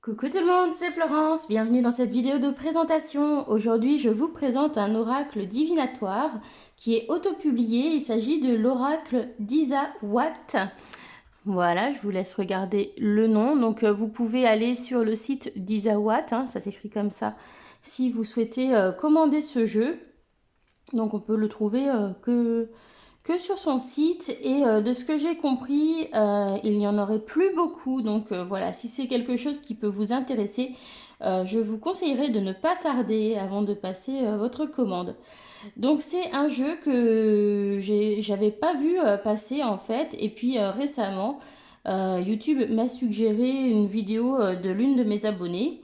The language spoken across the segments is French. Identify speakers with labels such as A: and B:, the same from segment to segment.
A: Coucou tout le monde, c'est Florence, bienvenue dans cette vidéo de présentation. Aujourd'hui, je vous présente un oracle divinatoire qui est auto-publié. Il s'agit de l'oracle d'Isawat. Voilà, je vous laisse regarder le nom. Donc, vous pouvez aller sur le site d'Isawat, ça s'écrit comme ça, si vous souhaitez commander ce jeu. Donc, on peut le trouver que sur son site et de ce que j'ai compris, il n'y en aurait plus beaucoup. Donc voilà, si c'est quelque chose qui peut vous intéresser, je vous conseillerais de ne pas tarder avant de passer votre commande. Donc c'est un jeu que j'avais pas vu passer en fait, et puis récemment, YouTube m'a suggéré une vidéo de l'une de mes abonnées.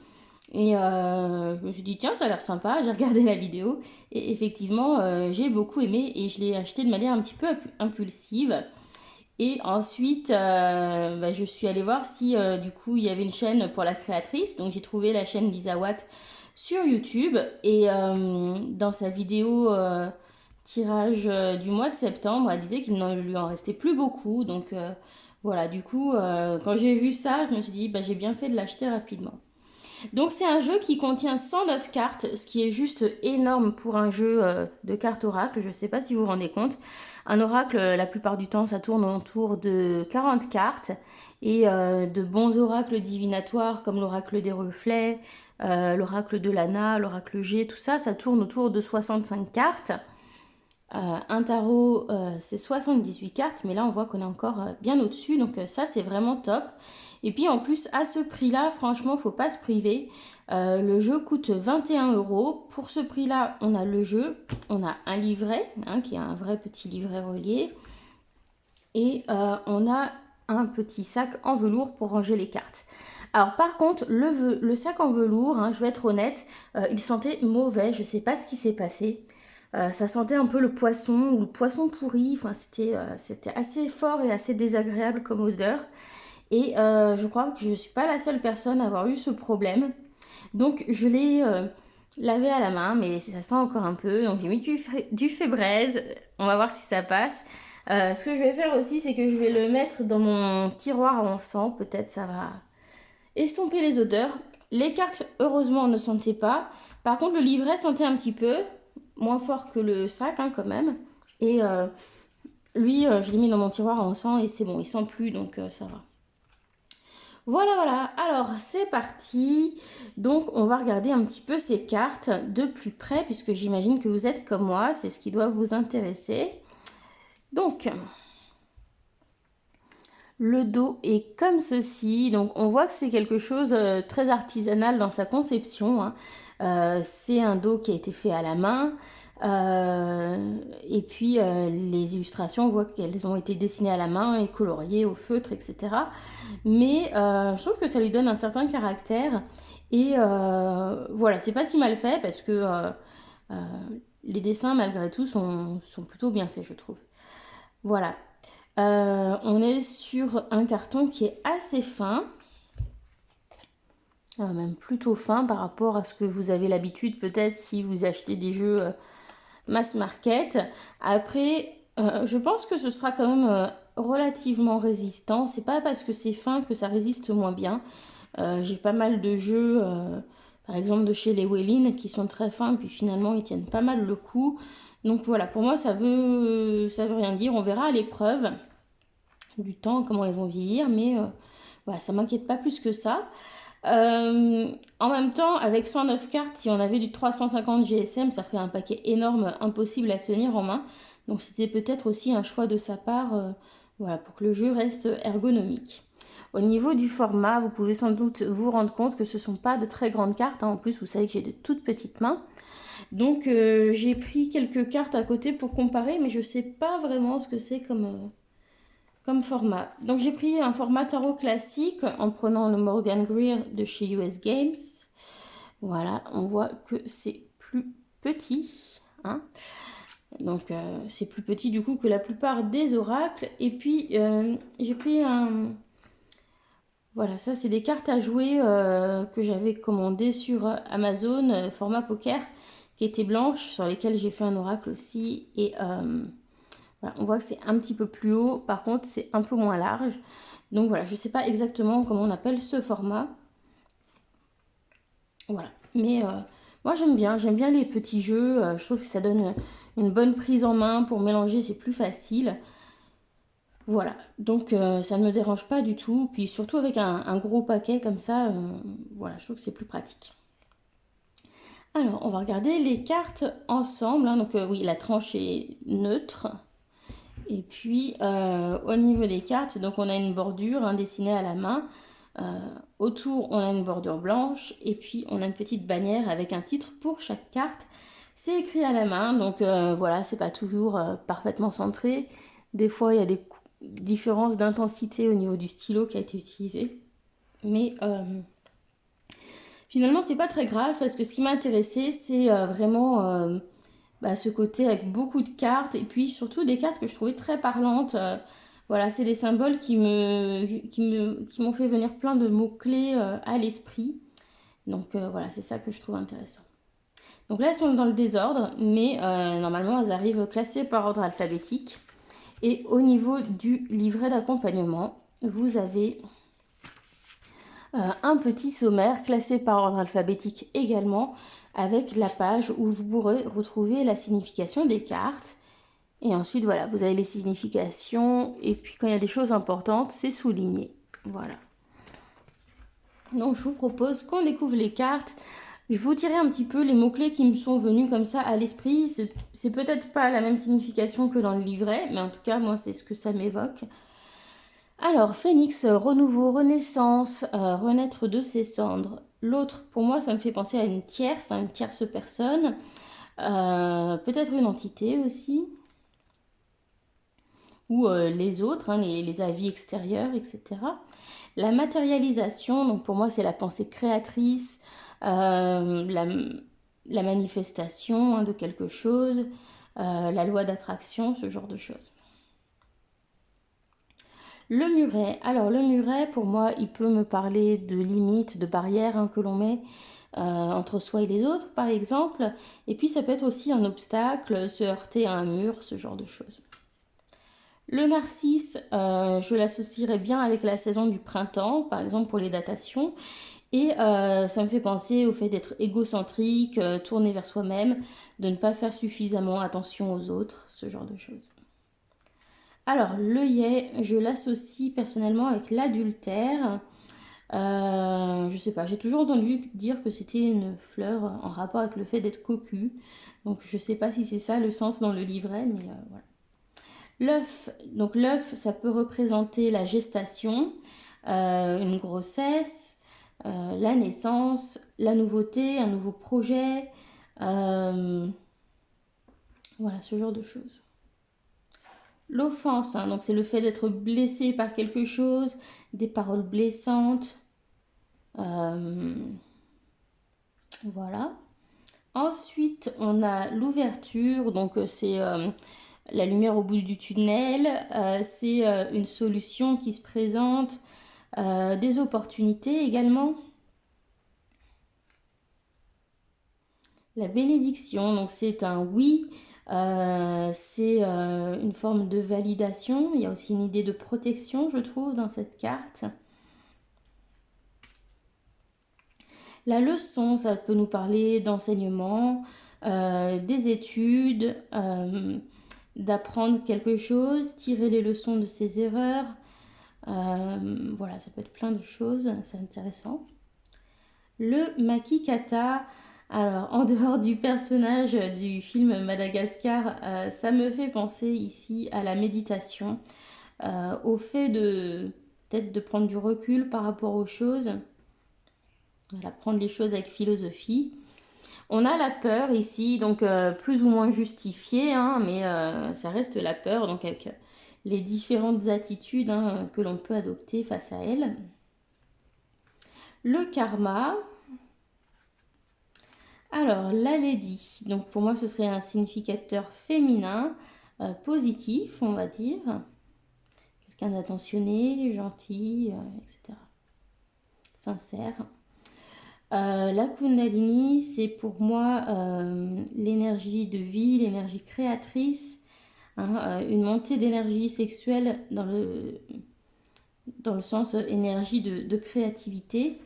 A: Et je me suis dit, tiens, ça a l'air sympa, j'ai regardé la vidéo et effectivement, j'ai beaucoup aimé et je l'ai acheté de manière un petit peu impulsive. Et ensuite, je suis allée voir si du coup il y avait une chaîne pour la créatrice. Donc j'ai trouvé la chaîne Lisa Watt sur YouTube et dans sa vidéo tirage du mois de septembre, elle disait qu'il ne lui en restait plus beaucoup. Donc voilà, du coup, quand j'ai vu ça, je me suis dit, bah, j'ai bien fait de l'acheter rapidement. Donc c'est un jeu qui contient 109 cartes, ce qui est juste énorme pour un jeu de cartes oracle. Je ne sais pas si vous vous rendez compte. Un oracle, la plupart du temps, ça tourne autour de 40 cartes. Et de bons oracles divinatoires comme l'oracle des reflets, l'oracle de l'Anna, l'oracle G, tout ça, ça tourne autour de 65 cartes. Un tarot, c'est 78 cartes, mais là on voit qu'on est encore bien au-dessus, donc ça c'est vraiment top. Et puis en plus, à ce prix-là, franchement, faut pas se priver. Le jeu coûte 21 euros. Pour ce prix-là, on a le jeu, on a un livret, qui est un vrai petit livret relié, et on a un petit sac en velours pour ranger les cartes. Alors par contre, le sac en velours, je vais être honnête, il sentait mauvais, je sais pas ce qui s'est passé. Ça sentait un peu le poisson ou le poisson pourri. Enfin, c'était assez fort et assez désagréable comme odeur. Et je crois que je ne suis pas la seule personne à avoir eu ce problème. Donc je l'ai lavé à la main, mais ça sent encore un peu. Donc j'ai mis du Febreze. On va voir si ça passe. Ce que je vais faire aussi, c'est que je vais le mettre dans mon tiroir à encens. Peut-être ça va estomper les odeurs. Les cartes, heureusement, ne sentaient pas. Par contre, le livret sentait un petit peu moins fort que le sac quand même. Et lui, je l'ai mis dans mon tiroir à encens et c'est bon, il sent plus, donc ça va. Voilà, voilà. Alors, c'est parti. Donc, on va regarder un petit peu ces cartes de plus près, puisque j'imagine que vous êtes comme moi. C'est ce qui doit vous intéresser. Donc, le dos est comme ceci. Donc, on voit que c'est quelque chose de très artisanal dans sa conception. C'est un dos qui a été fait à la main. Et puis les illustrations, on voit qu'elles ont été dessinées à la main et coloriées au feutre, etc. Mais je trouve que ça lui donne un certain caractère. Et voilà, c'est pas si mal fait parce que euh, les dessins, malgré tout, sont plutôt bien faits, je trouve. Voilà. On est sur un carton qui est assez fin. Même plutôt fin par rapport à ce que vous avez l'habitude peut-être si vous achetez des jeux mass market. Après, je pense que ce sera quand même relativement résistant. C'est pas parce que c'est fin que ça résiste moins bien. J'ai pas mal de jeux, par exemple de chez les Wellin, qui sont très fins, puis finalement ils tiennent pas mal le coup. Donc voilà, pour moi ça veut rien dire. On verra à l'épreuve du temps comment ils vont vieillir, mais voilà, ça m'inquiète pas plus que ça. En même temps, avec 109 cartes, si on avait du 350 GSM, ça ferait un paquet énorme, impossible à tenir en main. Donc c'était peut-être aussi un choix de sa part, voilà, pour que le jeu reste ergonomique. Au niveau du format, vous pouvez sans doute vous rendre compte que ce ne sont pas de très grandes cartes. En plus, vous savez que j'ai de toutes petites mains. Donc j'ai pris quelques cartes à côté pour comparer, mais je ne sais pas vraiment ce que c'est comme format. Donc j'ai pris un format tarot classique en prenant le Morgan Greer de chez US Games. Voilà, on voit que c'est plus petit. Donc c'est plus petit du coup que la plupart des oracles. Et puis j'ai pris un... Voilà, ça c'est des cartes à jouer que j'avais commandées sur Amazon, format poker, qui étaient blanches, sur lesquelles j'ai fait un oracle aussi. Et voilà, on voit que c'est un petit peu plus haut, par contre c'est un peu moins large. Donc voilà, je ne sais pas exactement comment on appelle ce format. Voilà. Mais moi j'aime bien les petits jeux. Je trouve que ça donne une bonne prise en main pour mélanger, c'est plus facile. Voilà, donc ça ne me dérange pas du tout. Puis surtout avec un gros paquet comme ça, voilà, je trouve que c'est plus pratique. Alors, on va regarder les cartes ensemble, hein. Donc oui, la tranche est neutre. Et puis au niveau des cartes, donc on a une bordure, hein, dessinée à la main. Autour, on a une bordure blanche. Et puis on a une petite bannière avec un titre pour chaque carte. C'est écrit à la main, donc voilà, c'est pas toujours parfaitement centré. Des fois, il y a des différences d'intensité au niveau du stylo qui a été utilisé. Mais finalement, c'est pas très grave parce que ce qui m'a intéressé, c'est vraiment ce côté avec beaucoup de cartes et puis surtout des cartes que je trouvais très parlantes. Voilà, c'est des symboles qui m'ont fait venir plein de mots-clés à l'esprit. Donc voilà, c'est ça que je trouve intéressant. Donc là, elles sont dans le désordre, mais normalement, elles arrivent classées par ordre alphabétique. Et au niveau du livret d'accompagnement, vous avez un petit sommaire classé par ordre alphabétique également, avec la page où vous pourrez retrouver la signification des cartes. Et ensuite, voilà, vous avez les significations. Et puis, quand il y a des choses importantes, c'est souligné. Voilà. Donc, je vous propose qu'on découvre les cartes. Je vous dirai un petit peu les mots-clés qui me sont venus comme ça à l'esprit. C'est peut-être pas la même signification que dans le livret, mais en tout cas, moi, c'est ce que ça m'évoque. Alors, Phénix, renouveau, renaissance, renaître de ses cendres. L'autre, pour moi, ça me fait penser à une tierce personne. Peut-être une entité aussi. Ou les autres, hein, les avis extérieurs, etc. La matérialisation, donc pour moi, c'est la pensée créatrice, la manifestation, hein, de quelque chose, la loi d'attraction, ce genre de choses. Le muret. Alors le muret, pour moi, il peut me parler de limites, de barrières, hein, que l'on met entre soi et les autres, par exemple. Et puis ça peut être aussi un obstacle, se heurter à un mur, ce genre de choses. Le narcisse, je l'associerais bien avec la saison du printemps, par exemple pour les datations. Et ça me fait penser au fait d'être égocentrique, tourné vers soi-même, de ne pas faire suffisamment attention aux autres, ce genre de choses. Alors, l'œillet, je l'associe personnellement avec l'adultère. Je sais pas, j'ai toujours entendu dire que c'était une fleur en rapport avec le fait d'être cocu. Donc, je sais pas si c'est ça le sens dans le livret, mais voilà. L'œuf, donc l'œuf, ça peut représenter la gestation, une grossesse, la naissance, la nouveauté, un nouveau projet, voilà, ce genre de choses. L'offense, hein, donc c'est le fait d'être blessé par quelque chose, des paroles blessantes, voilà. Ensuite, on a l'ouverture, donc c'est la lumière au bout du tunnel, c'est une solution qui se présente, des opportunités également. La bénédiction, donc c'est un oui, c'est une forme de validation. Il y a aussi une idée de protection, je trouve, dans cette carte. La leçon, ça peut nous parler d'enseignement, des études, d'apprendre quelque chose, tirer les leçons de ses erreurs. Voilà, ça peut être plein de choses, c'est intéressant. Le Makikata, alors en dehors du personnage du film Madagascar, ça me fait penser ici à la méditation, au fait de peut-être de prendre du recul par rapport aux choses, voilà, prendre les choses avec philosophie. On a la peur ici, donc plus ou moins justifiée, hein, mais ça reste la peur, donc avec les différentes attitudes, hein, que l'on peut adopter face à elle. Le karma. Alors, la lady, donc pour moi ce serait un significateur féminin, positif, on va dire. Quelqu'un d'attentionné, gentil, etc. Sincère. La Kundalini, c'est pour moi l'énergie de vie, l'énergie créatrice, hein, une montée d'énergie sexuelle dans le sens énergie de créativité.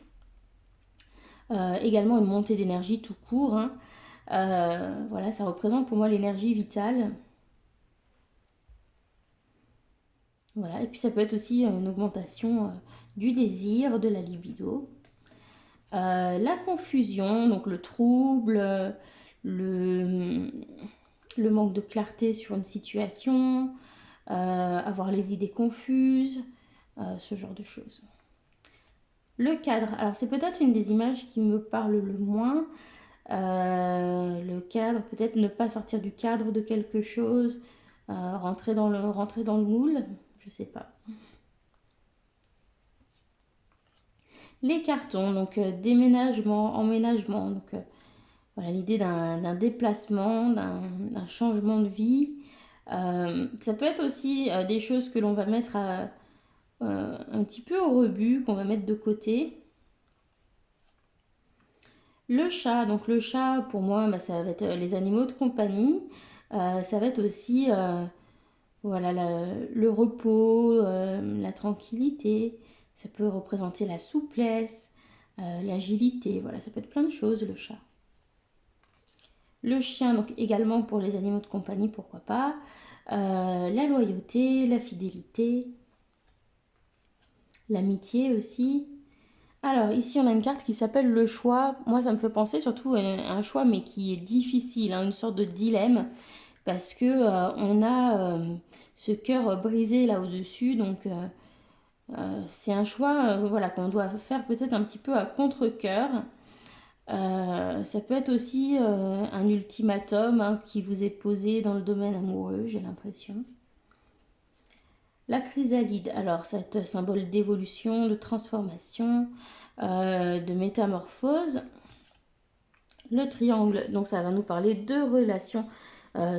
A: Également une montée d'énergie tout court, hein. Voilà, ça représente pour moi l'énergie vitale. Voilà, et puis ça peut être aussi une augmentation du désir, de la libido. La confusion, donc le trouble, le, le manque de clarté sur une situation, avoir les idées confuses, ce genre de choses. Le cadre, alors c'est peut-être une des images qui me parle le moins. Le cadre, peut-être ne pas sortir du cadre de quelque chose, rentrer dans le moule, je sais pas. Les cartons, donc déménagement, emménagement, donc voilà l'idée d'un déplacement, d'un changement de vie. Ça peut être aussi des choses que l'on va mettre un petit peu au rebut, qu'on va mettre de côté. Le chat, donc le chat pour moi bah, ça va être les animaux de compagnie. Ça va être aussi voilà, le repos, la tranquillité. Ça peut représenter la souplesse, l'agilité. Voilà, ça peut être plein de choses le chat. Le chien, donc également pour les animaux de compagnie, pourquoi pas. La loyauté, la fidélité, l'amitié aussi. Alors ici on a une carte qui s'appelle le choix. Moi ça me fait penser surtout à un choix mais qui est difficile, hein, une sorte de dilemme parce que on a ce cœur brisé là au-dessus donc c'est un choix voilà qu'on doit faire peut-être un petit peu à contre-cœur. Ça peut être aussi un ultimatum hein, qui vous est posé dans le domaine amoureux, j'ai l'impression. La chrysalide, alors c'est un symbole d'évolution, de transformation, de métamorphose. Le triangle, donc ça va nous parler de relations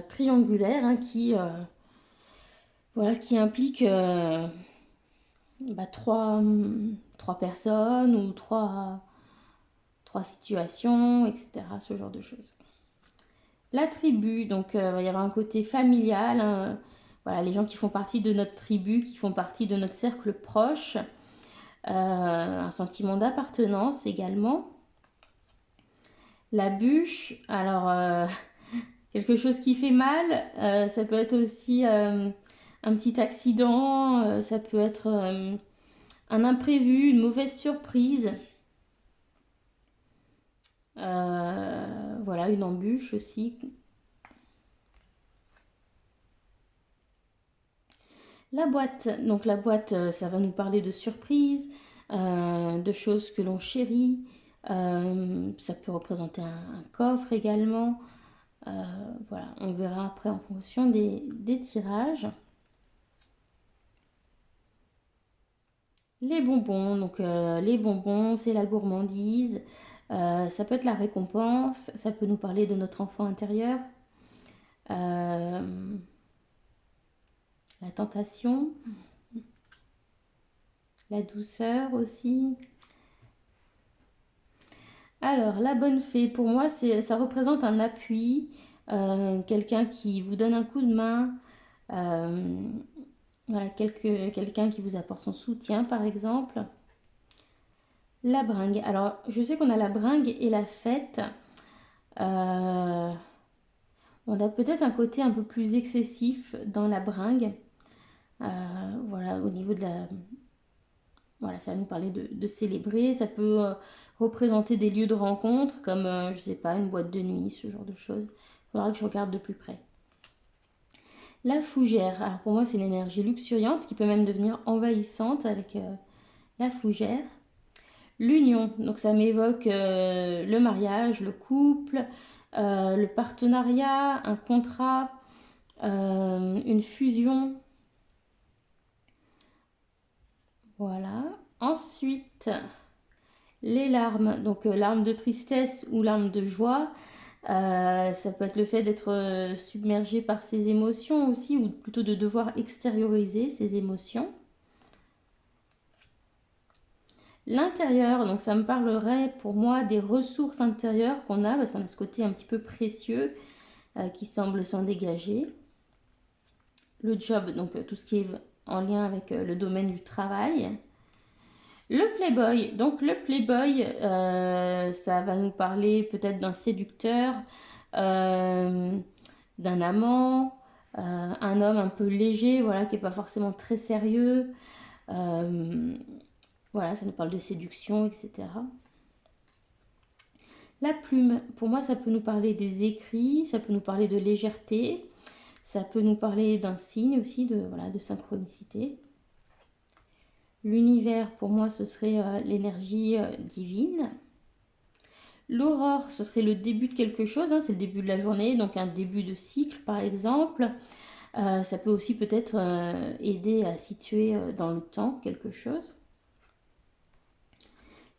A: triangulaires hein, voilà, qui impliquent bah, trois personnes ou trois situations, etc. Ce genre de choses. La tribu, donc il va y avoir un côté familial, hein, voilà, les gens qui font partie de notre tribu, qui font partie de notre cercle proche, un sentiment d'appartenance également. La bûche, alors quelque chose qui fait mal, ça peut être aussi un petit accident, ça peut être un imprévu, une mauvaise surprise. Voilà, une embûche aussi. La boîte, donc la boîte, ça va nous parler de surprises, de choses que l'on chérit. Ça peut représenter un coffre également. Voilà, on verra après en fonction des tirages. Les bonbons, donc les bonbons, c'est la gourmandise. Ça peut être la récompense, ça peut nous parler de notre enfant intérieur. Euh, la tentation, la douceur aussi. Alors, la bonne fée, pour moi, ça représente un appui, quelqu'un qui vous donne un coup de main, euh, voilà, quelqu'un qui vous apporte son soutien, par exemple. La bringue. Alors, je sais qu'on a la bringue et la fête. Euh, on a peut-être un côté un peu plus excessif dans la bringue. Voilà, au niveau de la, voilà, ça va nous parler de célébrer. Ça peut représenter des lieux de rencontre, comme, je sais pas, une boîte de nuit, ce genre de choses. Il faudra que je regarde de plus près. La fougère. Alors pour moi, c'est une énergie luxuriante qui peut même devenir envahissante avec la fougère. L'union. Donc ça m'évoque le mariage, le couple, le partenariat, un contrat, une fusion. Voilà. Ensuite, les larmes, donc larmes de tristesse ou larmes de joie, ça peut être le fait d'être submergé par ses émotions aussi, ou plutôt de devoir extérioriser ses émotions. L'intérieur, donc ça me parlerait pour moi des ressources intérieures qu'on a, parce qu'on a ce côté un petit peu précieux qui semble s'en dégager. Le job, donc tout ce qui est en lien avec le domaine du travail. Le Playboy, donc le Playboy, ça va nous parler peut-être d'un séducteur, euh, d'un amant, un homme un peu léger, voilà, qui n'est pas forcément très sérieux. Euh, voilà, ça nous parle de séduction, etc. La plume, pour moi, ça peut nous parler des écrits, ça peut nous parler de légèreté, ça peut nous parler d'un signe aussi, voilà, de synchronicité. L'univers, pour moi, ce serait l'énergie divine. L'aurore, ce serait le début de quelque chose, hein, c'est le début de la journée, donc un début de cycle par exemple. Ça peut aussi peut-être aider à situer dans le temps quelque chose.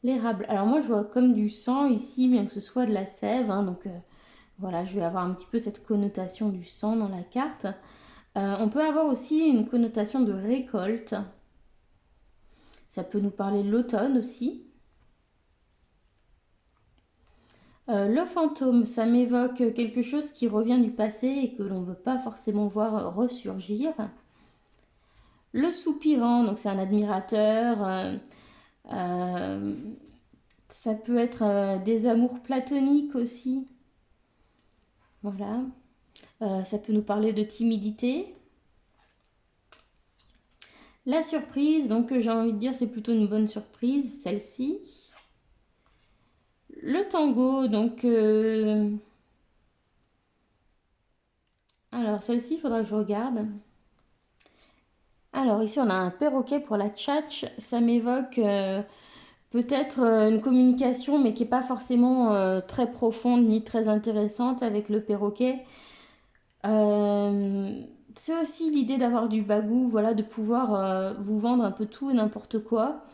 A: L'érable, alors moi je vois comme du sang ici, bien que ce soit de la sève, hein, donc voilà, je vais avoir un petit peu cette connotation du sang dans la carte. On peut avoir aussi une connotation de récolte. Ça peut nous parler de l'automne aussi. Le fantôme, ça m'évoque quelque chose qui revient du passé et que l'on ne veut pas forcément voir ressurgir. Le soupirant, donc c'est un admirateur. Euh, Ça peut être des amours platoniques aussi. Voilà. Ça peut nous parler de timidité. La surprise, donc j'ai envie de dire c'est plutôt une bonne surprise, celle-ci. Le tango, donc... alors celle-ci, il faudra que je regarde. Alors ici on a un perroquet pour la tchatch. Ça m'évoque peut-être une communication mais qui n'est pas forcément très profonde ni très intéressante avec le perroquet. Euh, c'est aussi l'idée d'avoir du bagou, voilà, de pouvoir vous vendre un peu tout et n'importe quoi.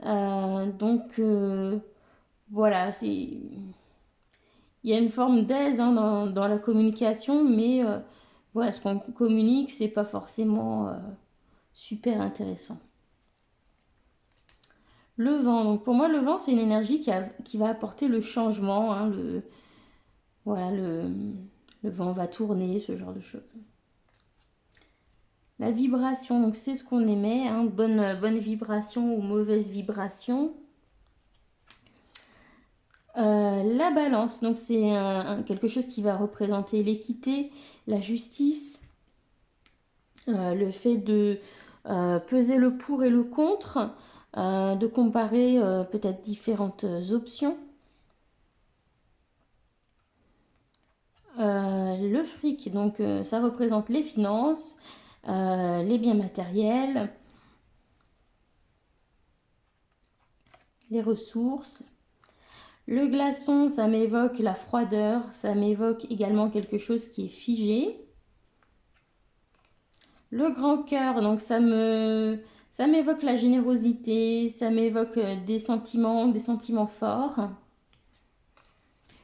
A: Donc voilà, il y a une forme d'aise hein, dans la communication, mais voilà, ce qu'on communique, c'est pas forcément super intéressant. Le vent, donc pour moi, le vent, c'est une énergie qui va apporter le changement, hein, voilà, le vent va tourner, ce genre de choses. La vibration, donc c'est ce qu'on émet, hein, bonne vibration ou mauvaise vibration. La balance, donc c'est quelque chose qui va représenter l'équité, la justice, le fait de peser le pour et le contre, de comparer peut-être différentes options. Le fric, donc ça représente les finances, les biens matériels, les ressources. Le glaçon, ça m'évoque la froideur, ça m'évoque également quelque chose qui est figé. Le grand cœur, donc ça m'évoque la générosité, ça m'évoque des sentiments forts.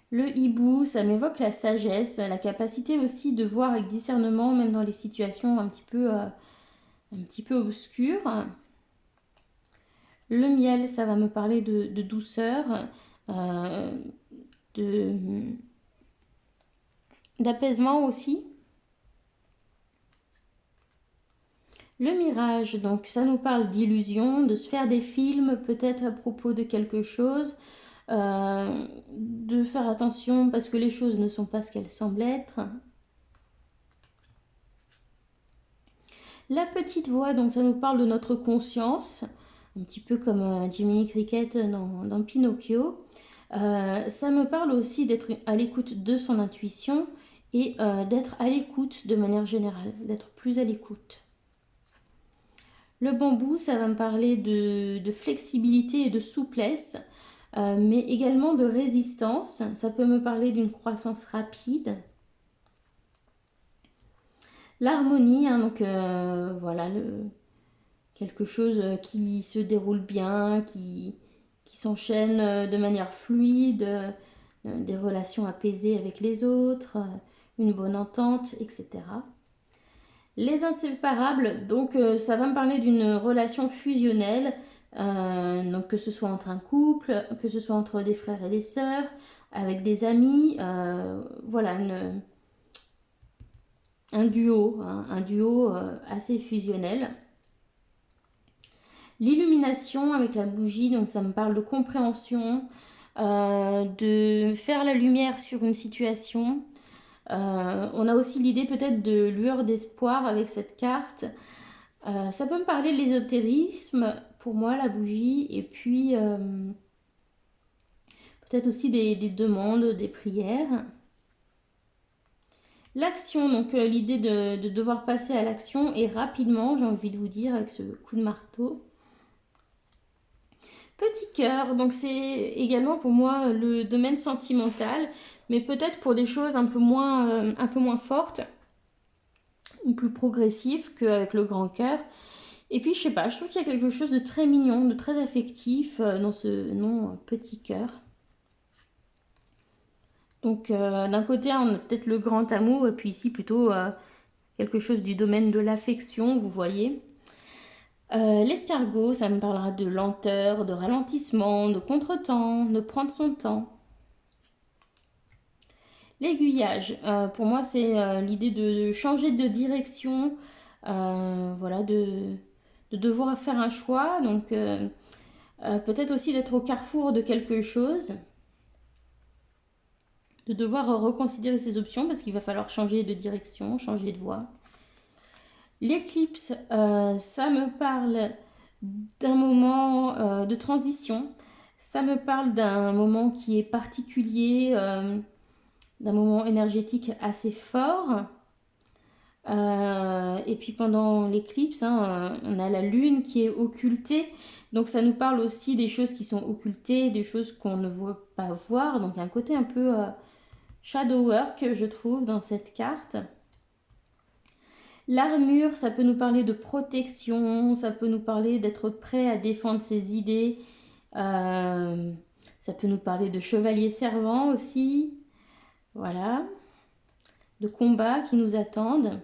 A: Le hibou, ça m'évoque la sagesse, la capacité aussi de voir avec discernement, même dans les situations un petit peu obscures. Le miel, ça va me parler de douceur, euh, de, d'apaisement aussi. Le mirage, donc ça nous parle d'illusion, de se faire des films peut-être à propos de quelque chose, de faire attention parce que les choses ne sont pas ce qu'elles semblent être. La petite voix, donc ça nous parle de notre conscience, un petit peu comme Jiminy Cricket dans Pinocchio. Ça me parle aussi d'être à l'écoute de son intuition et d'être à l'écoute de manière générale, d'être plus à l'écoute. Le bambou, ça va me parler de flexibilité et de souplesse, mais également de résistance. Ça peut me parler d'une croissance rapide. L'harmonie, hein, donc voilà, quelque chose qui se déroule bien, qui s'enchaîne de manière fluide, des relations apaisées avec les autres, une bonne entente, etc. Les inséparables, donc ça va me parler d'une relation fusionnelle, donc que ce soit entre un couple, que ce soit entre des frères et des sœurs, avec des amis, voilà, un duo, hein, un duo assez fusionnel. L'illumination avec la bougie, donc ça me parle de compréhension, de faire la lumière sur une situation. On a aussi l'idée peut-être de lueur d'espoir avec cette carte. Ça peut me parler de l'ésotérisme, pour moi, la bougie, et puis peut-être aussi des demandes, des prières. L'action, donc l'idée de devoir passer à l'action et rapidement, j'ai envie de vous dire, avec ce coup de marteau. Petit cœur, donc c'est également pour moi le domaine sentimental, mais peut-être pour des choses un peu moins fortes ou plus progressives qu'avec le grand cœur. Et puis je sais pas, je trouve qu'il y a quelque chose de très mignon, de très affectif dans ce nom petit cœur. Donc d'un côté on a peut-être le grand amour et puis ici plutôt quelque chose du domaine de l'affection, vous voyez. L'escargot, ça me parlera de lenteur, de ralentissement, de contretemps, de prendre son temps. L'aiguillage, pour moi, c'est l'idée de changer de direction, voilà, de devoir faire un choix. Donc, peut-être aussi d'être au carrefour de quelque chose, de devoir reconsidérer ses options parce qu'il va falloir changer de direction, changer de voie. L'éclipse, ça me parle d'un moment de transition. Ça me parle d'un moment qui est particulier, d'un moment énergétique assez fort. Et puis pendant l'éclipse, hein, on a la lune qui est occultée. Donc ça nous parle aussi des choses qui sont occultées, des choses qu'on ne veut pas voir. Donc il y a un côté un peu shadow work, je trouve, dans cette carte. L'armure, ça peut nous parler de protection, ça peut nous parler d'être prêt à défendre ses idées. Ça peut nous parler de chevalier servant aussi. Voilà. De combats qui nous attendent.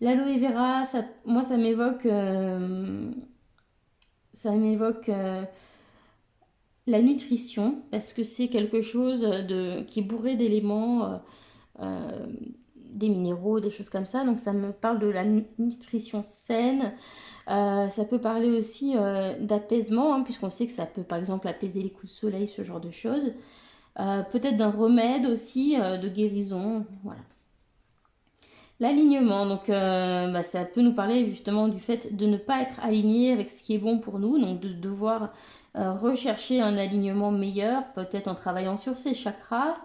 A: L'aloe vera, moi ça m'évoque la nutrition parce que c'est quelque chose qui est bourré d'éléments, des minéraux, des choses comme ça. Donc ça me parle de la nutrition saine. Ça peut parler aussi d'apaisement, hein, puisqu'on sait que ça peut par exemple apaiser les coups de soleil, ce genre de choses. Peut-être d'un remède aussi, de guérison. Voilà. L'alignement, donc ça peut nous parler justement du fait de ne pas être aligné avec ce qui est bon pour nous, donc de devoir rechercher un alignement meilleur, peut-être en travaillant sur ses chakras.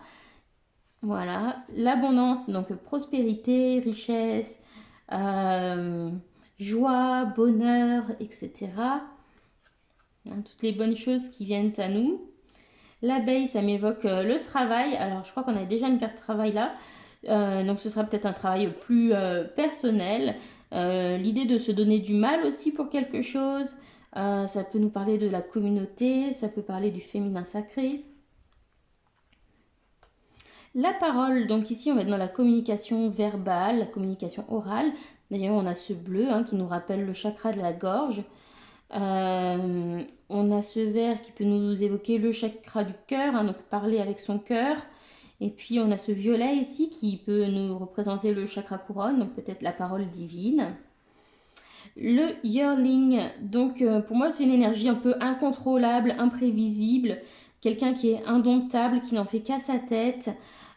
A: Voilà, l'abondance, donc prospérité, richesse, joie, bonheur, etc. Hein, toutes les bonnes choses qui viennent à nous. L'abeille, ça m'évoque le travail. Alors, je crois qu'on a déjà une carte travail là. Donc, ce sera peut-être un travail plus personnel. L'idée de se donner du mal aussi pour quelque chose. Ça peut nous parler de la communauté. Ça peut parler du féminin sacré. La parole, donc ici on va être dans la communication verbale, la communication orale. D'ailleurs on a ce bleu qui nous rappelle le chakra de la gorge. On a ce vert qui peut nous évoquer le chakra du cœur, donc parler avec son cœur. Et puis on a ce violet ici qui peut nous représenter le chakra couronne, donc peut-être la parole divine. Le yearling, donc pour moi c'est une énergie un peu incontrôlable, imprévisible, quelqu'un qui est indomptable, qui n'en fait qu'à sa tête.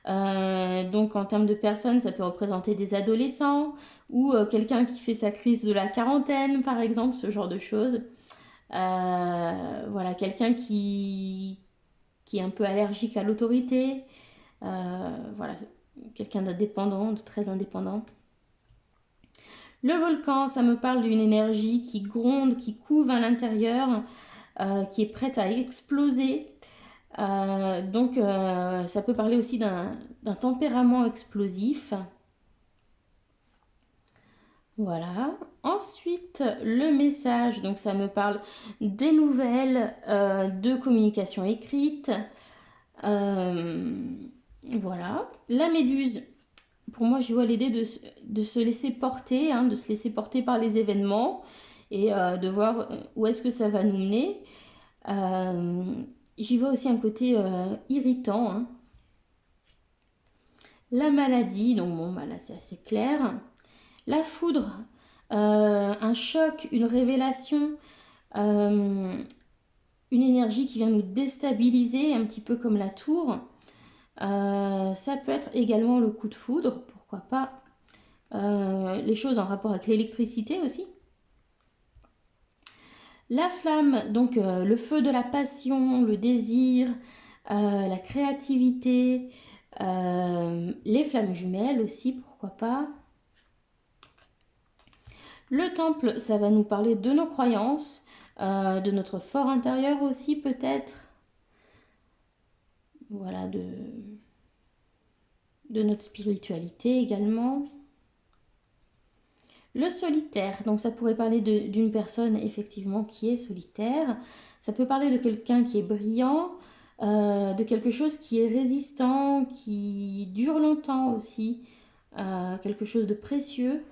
A: Donc en termes de personnes, ça peut représenter des adolescents ou quelqu'un qui fait sa crise de la quarantaine, par exemple, ce genre de choses. Voilà, quelqu'un qui est un peu allergique à l'autorité. Voilà, quelqu'un d'indépendant, de très indépendant. Le volcan, ça me parle d'une énergie qui gronde, qui couve à l'intérieur, qui est prête à exploser. Donc ça peut parler aussi d'un tempérament explosif. Voilà. Ensuite, le message, donc ça me parle des nouvelles, de communication écrite. Voilà. La méduse, pour moi, je vois l'idée de se laisser porter, de se laisser porter par les événements et de voir où est-ce que ça va nous mener. J'y vois aussi un côté irritant. La maladie, donc bon, là c'est assez clair. La foudre, un choc, une révélation, Une énergie qui vient nous déstabiliser, un petit peu comme la tour. Ça peut être également le coup de foudre, pourquoi pas. Les choses en rapport avec l'électricité aussi. La flamme, donc le feu de la passion, le désir, la créativité, les flammes jumelles aussi, pourquoi pas. Le temple, ça va nous parler de nos croyances, de notre fort intérieur aussi peut-être. Voilà, de notre spiritualité également. Le solitaire, donc ça pourrait parler d'une personne effectivement qui est solitaire. Ça peut parler de quelqu'un qui est brillant, de quelque chose qui est résistant, qui dure longtemps aussi, quelque chose de précieux.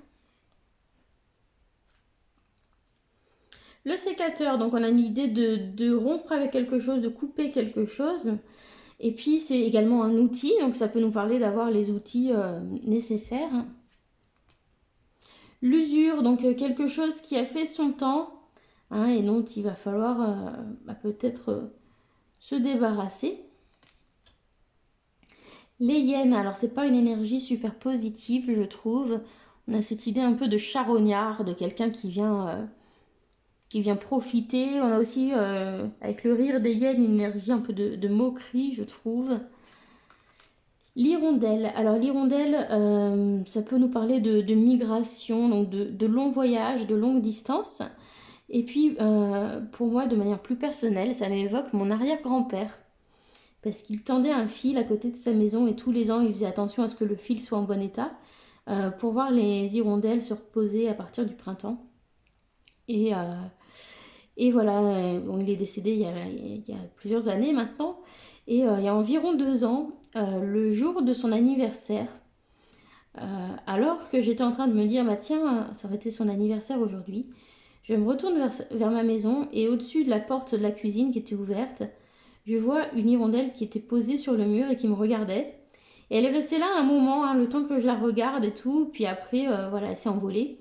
A: Le sécateur, donc on a une idée de rompre avec quelque chose, de couper quelque chose. Et puis c'est également un outil, donc ça peut nous parler d'avoir les outils nécessaires. L'usure, donc quelque chose qui a fait son temps, hein, et dont il va falloir peut-être se débarrasser. Les hyènes, alors c'est pas une énergie super positive, je trouve. On a cette idée un peu de charognard, de quelqu'un qui vient profiter. On a aussi, avec le rire des hyènes, une énergie un peu de moquerie, je trouve. L'hirondelle. Alors l'hirondelle, ça peut nous parler de migration, donc de longs voyages, de longues distances. Et puis, pour moi, de manière plus personnelle, ça m'évoque mon arrière-grand-père. Parce qu'il tendait un fil à côté de sa maison et tous les ans, il faisait attention à ce que le fil soit en bon état pour voir les hirondelles se reposer à partir du printemps. Et, euh, et voilà, bon, il est décédé il y a plusieurs années maintenant. Et il y a environ 2 ans, le jour de son anniversaire, alors que j'étais en train de me dire, bah tiens, ça aurait été son anniversaire aujourd'hui, je me retourne vers ma maison et au-dessus de la porte de la cuisine qui était ouverte, je vois une hirondelle qui était posée sur le mur et qui me regardait. Et elle est restée là un moment, hein, le temps que je la regarde et tout, puis après, voilà, elle s'est envolée.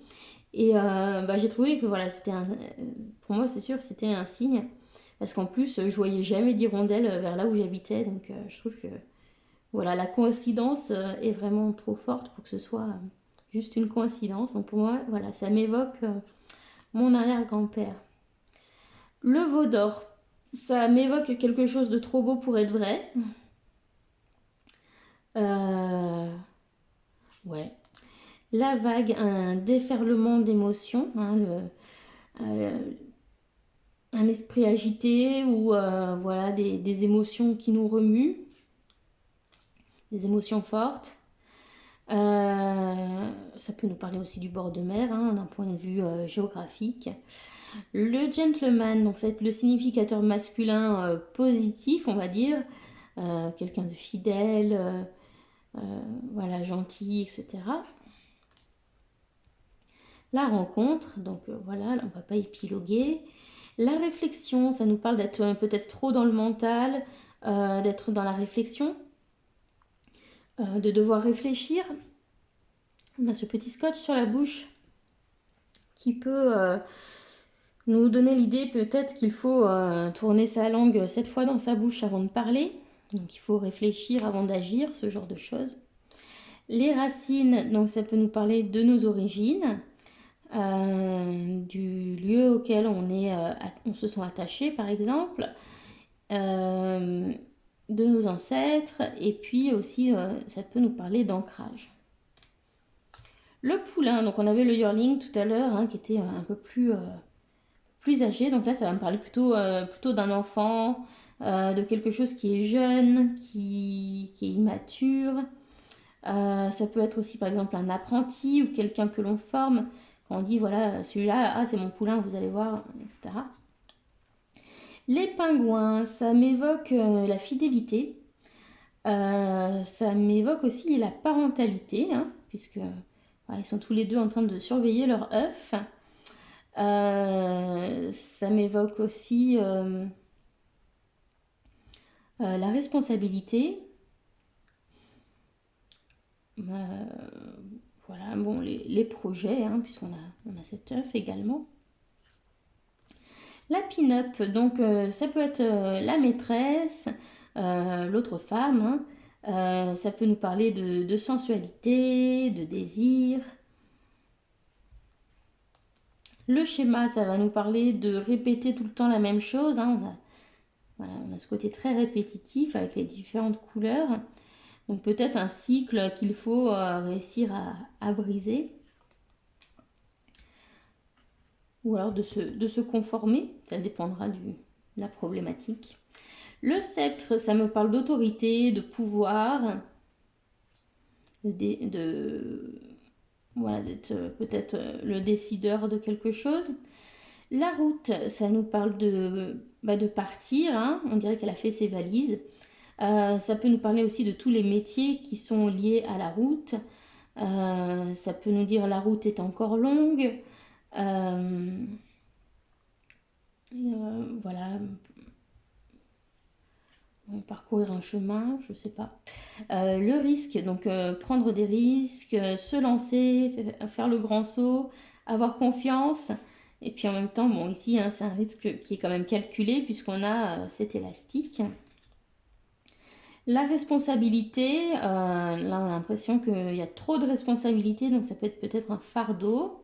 A: Et j'ai trouvé que voilà, pour moi c'est sûr, c'était un signe. Parce qu'en plus, je voyais jamais d'hirondelle vers là où j'habitais, donc je trouve que voilà, la coïncidence est vraiment trop forte pour que ce soit juste une coïncidence. Donc pour moi, voilà, ça m'évoque mon arrière-grand-père. Le veau d'or, ça m'évoque quelque chose de trop beau pour être vrai. Ouais. La vague, un déferlement d'émotions, hein, euh, un esprit agité ou voilà, des émotions qui nous remuent, des émotions fortes. Ça peut nous parler aussi du bord de mer, hein, d'un point de vue géographique. Le gentleman, donc ça va être le significateur masculin positif, on va dire. Quelqu'un de fidèle, voilà, gentil, etc. La rencontre, donc voilà, on ne va pas épiloguer. La réflexion, ça nous parle d'être peut-être trop dans le mental, d'être dans la réflexion, de devoir réfléchir. On a ce petit scotch sur la bouche qui peut nous donner l'idée peut-être qu'il faut tourner sa langue 7 fois dans sa bouche avant de parler. Donc il faut réfléchir avant d'agir, ce genre de choses. Les racines, donc ça peut nous parler de nos origines, du lieu auquel on se sent attaché par exemple, de nos ancêtres, et puis aussi ça peut nous parler d'ancrage. Le poulain, donc on avait le yearling tout à l'heure hein, qui était un peu plus âgé, donc là ça va me parler plutôt d'un enfant, de quelque chose qui est jeune, qui est immature. Ça peut être aussi par exemple un apprenti ou quelqu'un que l'on forme. Quand on dit voilà, celui-là, ah, c'est mon poulain, vous allez voir, etc. Les pingouins, ça m'évoque la fidélité. Ça m'évoque aussi la parentalité, hein, puisque voilà, ils sont tous les deux en train de surveiller leur œuf. Ça m'évoque aussi la responsabilité. Voilà, bon, les projets, hein, puisqu'on a cet œuf également. La pin-up, donc ça peut être la maîtresse, l'autre femme, hein. Ça peut nous parler de sensualité, de désir. Le schéma, ça va nous parler de répéter tout le temps la même chose, hein. Voilà, on a ce côté très répétitif avec les différentes couleurs. Donc peut-être un cycle qu'il faut réussir à briser. Ou alors de se conformer, ça dépendra de la problématique. Le sceptre, ça me parle d'autorité, de pouvoir, voilà, d'être peut-être le décideur de quelque chose. La route, ça nous parle de partir, hein. On dirait qu'elle a fait ses valises. Ça peut nous parler aussi de tous les métiers qui sont liés à la route. Ça peut nous dire la route est encore longue. Voilà, parcourir un chemin, je sais pas. Le risque, donc prendre des risques, se lancer, faire le grand saut, avoir confiance. Et puis en même temps, bon ici, hein, c'est un risque qui est quand même calculé puisqu'on a cet élastique. La responsabilité, là on a l'impression qu'il y a trop de responsabilités, donc ça peut être peut-être un fardeau.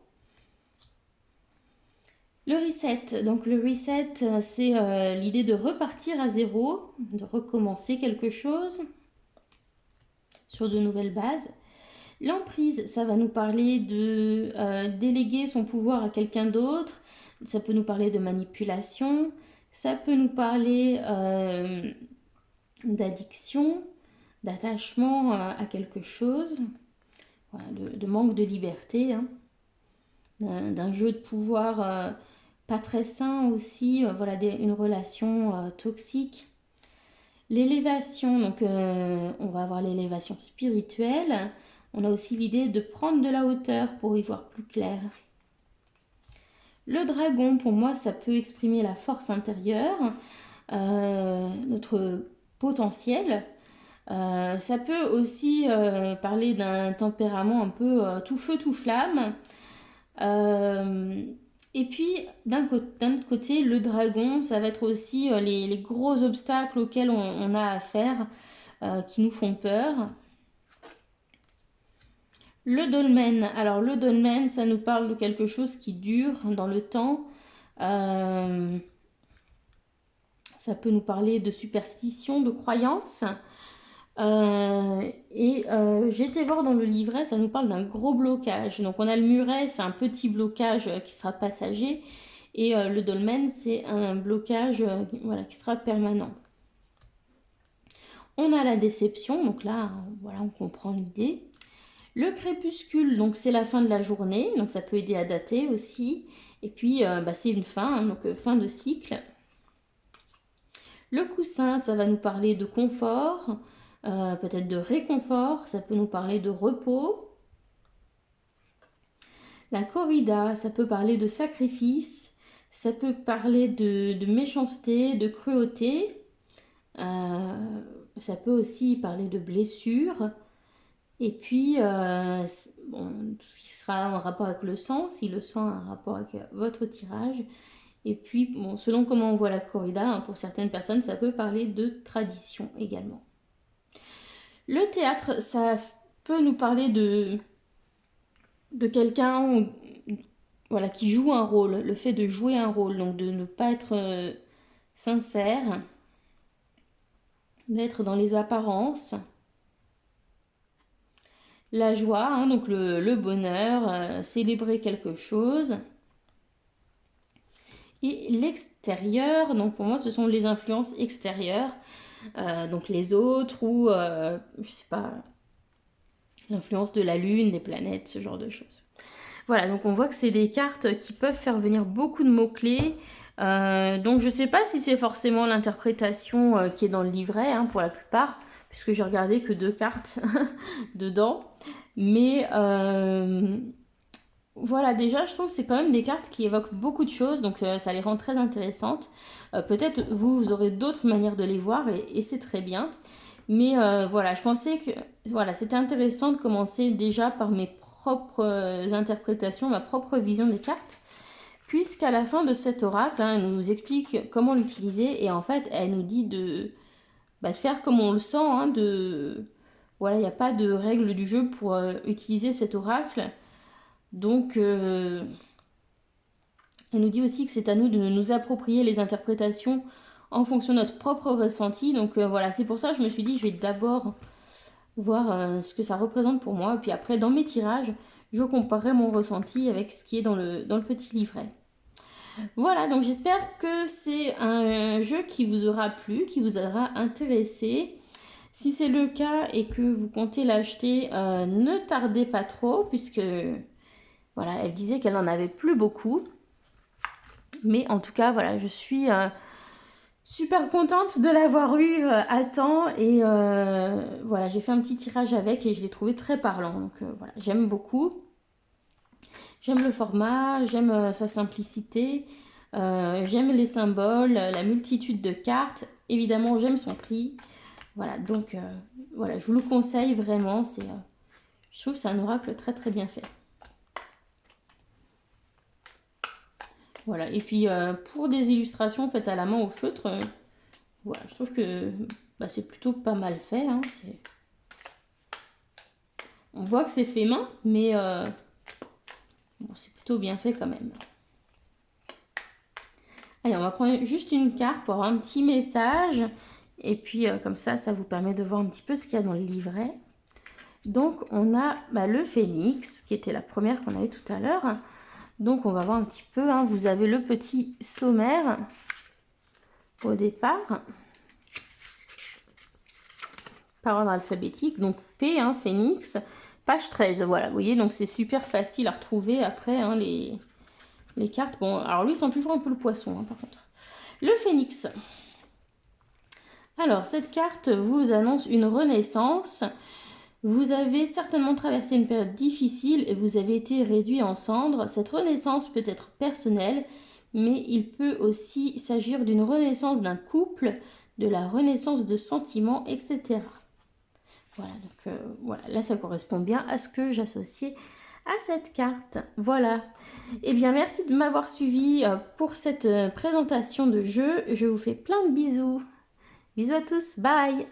A: Le reset, donc le reset, c'est l'idée de repartir à zéro, de recommencer quelque chose sur de nouvelles bases. L'emprise, ça va nous parler de déléguer son pouvoir à quelqu'un d'autre, ça peut nous parler de manipulation, ça peut nous parler d'addiction, d'attachement à quelque chose, voilà, de manque de liberté, hein, d'un jeu de pouvoir pas très sain aussi, voilà, une relation toxique. L'élévation, donc on va avoir l'élévation spirituelle. On a aussi l'idée de prendre de la hauteur pour y voir plus clair. Le dragon, pour moi, ça peut exprimer la force intérieure, notre potentiel. Ça peut aussi parler d'un tempérament un peu tout feu, tout flamme. Et puis, d'un autre côté, le dragon, ça va être aussi les gros obstacles auxquels on a affaire, qui nous font peur. Le dolmen, alors le dolmen, ça nous parle de quelque chose qui dure dans le temps. Ça peut nous parler de superstition, de croyance. J'ai été voir dans le livret, ça nous parle d'un gros blocage. Donc on a le muret, c'est un petit blocage qui sera passager. Et le dolmen, c'est un blocage voilà, qui sera permanent. On a la déception, donc là, voilà, on comprend l'idée. Le crépuscule, donc c'est la fin de la journée, donc ça peut aider à dater aussi. Et puis, c'est une fin, hein, donc fin de cycle. Le coussin, ça va nous parler de confort, peut-être de réconfort, ça peut nous parler de repos. La corrida, ça peut parler de sacrifice, ça peut parler de méchanceté, de cruauté. Ça peut aussi parler de blessure. Et puis, bon, tout ce qui sera en rapport avec le sang, si le sang a un rapport avec votre tirage. Et puis, bon, selon comment on voit la corrida, hein, pour certaines personnes, ça peut parler de tradition également. Le théâtre, ça peut nous parler de quelqu'un voilà, qui joue un rôle, le fait de jouer un rôle, donc de ne pas être sincère, d'être dans les apparences. La joie, hein, donc le bonheur, célébrer quelque chose. Et l'extérieur, donc pour moi ce sont les influences extérieures, donc les autres ou je sais pas, l'influence de la lune, des planètes, ce genre de choses. Voilà, donc on voit que c'est des cartes qui peuvent faire venir beaucoup de mots-clés. Donc je sais pas si c'est forcément l'interprétation qui est dans le livret, hein, pour la plupart, puisque j'ai regardé que 2 cartes dedans. Mais voilà, déjà je trouve que c'est quand même des cartes qui évoquent beaucoup de choses, donc ça les rend très intéressantes. Peut-être vous aurez d'autres manières de les voir et c'est très bien. Mais voilà, je pensais que voilà, c'était intéressant de commencer déjà par mes propres interprétations, ma propre vision des cartes. puisqu'à la fin de cet oracle, hein, elle nous explique comment l'utiliser et en fait, elle nous dit de faire comme on le sent, hein, voilà, il n'y a pas de règle du jeu pour utiliser cet oracle. Donc, elle nous dit aussi que c'est à nous de nous approprier les interprétations en fonction de notre propre ressenti. Donc voilà, c'est pour ça que je me suis dit, je vais d'abord voir ce que ça représente pour moi. Et puis après, dans mes tirages, je comparerai mon ressenti avec ce qui est dans le petit livret. Voilà, donc j'espère que c'est un jeu qui vous aura plu, qui vous aura intéressé. Si c'est le cas et que vous comptez l'acheter, ne tardez pas trop, puisque voilà, elle disait qu'elle n'en avait plus beaucoup. Mais en tout cas, voilà, je suis super contente de l'avoir eu à temps. Et voilà, j'ai fait un petit tirage avec et je l'ai trouvé très parlant. Donc voilà, j'aime beaucoup. J'aime le format, j'aime sa simplicité. J'aime les symboles, la multitude de cartes. Évidemment, j'aime son prix. Voilà, donc voilà, je vous le conseille vraiment. Je trouve que c'est un oracle très très bien fait. Voilà, et puis pour des illustrations faites à la main au feutre, voilà, je trouve que c'est plutôt pas mal fait. Hein, on voit que c'est fait main, mais bon, c'est plutôt bien fait quand même. Allez, on va prendre juste une carte pour avoir un petit message. Et puis comme ça vous permet de voir un petit peu ce qu'il y a dans le livret. Donc on a le phénix, qui était la première qu'on avait tout à l'heure. Donc on va voir un petit peu, hein, vous avez le petit sommaire au départ, par ordre alphabétique, donc P, hein, phénix, page 13, voilà, vous voyez, donc c'est super facile à retrouver après, hein, les cartes. Bon, alors lui, il sent toujours un peu le poisson, hein, par contre. Le phénix. Alors, cette carte vous annonce une renaissance. Vous avez certainement traversé une période difficile et vous avez été réduit en cendres. Cette renaissance peut être personnelle, mais il peut aussi s'agir d'une renaissance d'un couple, de la renaissance de sentiments, etc. Voilà, donc voilà, là ça correspond bien à ce que j'associais à cette carte. Voilà. Eh bien, merci de m'avoir suivi pour cette présentation de jeu. Je vous fais plein de bisous. Bisous à tous, bye!